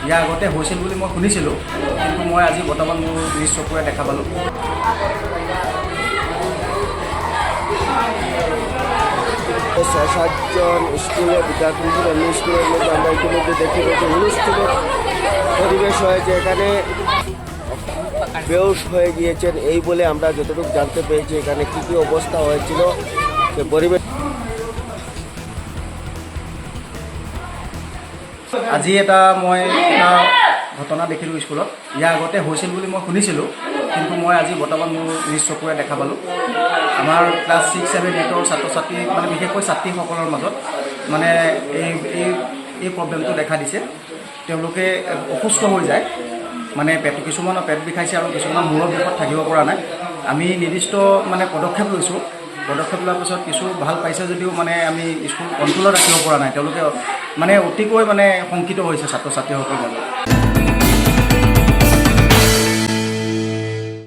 ইয়াৰ আগতে হৈছিল বুলি মই শুনিছিলোঁ, কিন্তু মই আজি বৰ্তমান মোৰ নিজ চকুৰে দেখা পালোঁ। সাতজন স্কুলের বিদ্যার্থীদের অন্য স্কুলের মধ্যে আমরা ইতিমধ্যে দেখতে পেয়েছি হুলস্থুলের পরিবেশ হয়েছে। এখানে বেহুশ হয়ে গিয়েছেন এই বলে আমরা যতটুকু জানতে পেরেছি। এখানে কী কী অবস্থা হয়েছিল সে পরিবেশ আজি মই এটা ঘটনা দেখিলোঁ স্কুলত। ইয়াৰ আগতে হৈছিল বুলি মই শুনিছিলোঁ, কিন্তু মই আজি বৰ্তমান মোৰ নিজ চকুৰে দেখা পালোঁ। আমাৰ ক্লাছ 6, 7, 8 ছাত্ৰ ছাত্ৰী বিশেষকৈ ছাত্ৰীসকলৰ মাজত এই প্ৰব্লেমটো দেখা দিছে। তেওঁলোকে অসুস্থ হৈ যায়, কিছুমানৰ পেট বিষাইছে আৰু কিছুমান মূৰৰ বিষত থাকিব পৰা নাই। আমি নিৰ্দিষ্ট পদক্ষেপ লৈছোঁ। পদক্ষেপ লোৱাৰ পিছত কিছু ভাল পাইছে যদিও আমি স্কুল কণ্ট্ৰলত ৰাখিব পৰা নাই। তেওঁলোকে অতিকৈ শংকিত হৈছে ছাত্ৰ ছাত্ৰীসকলৰ মাজত।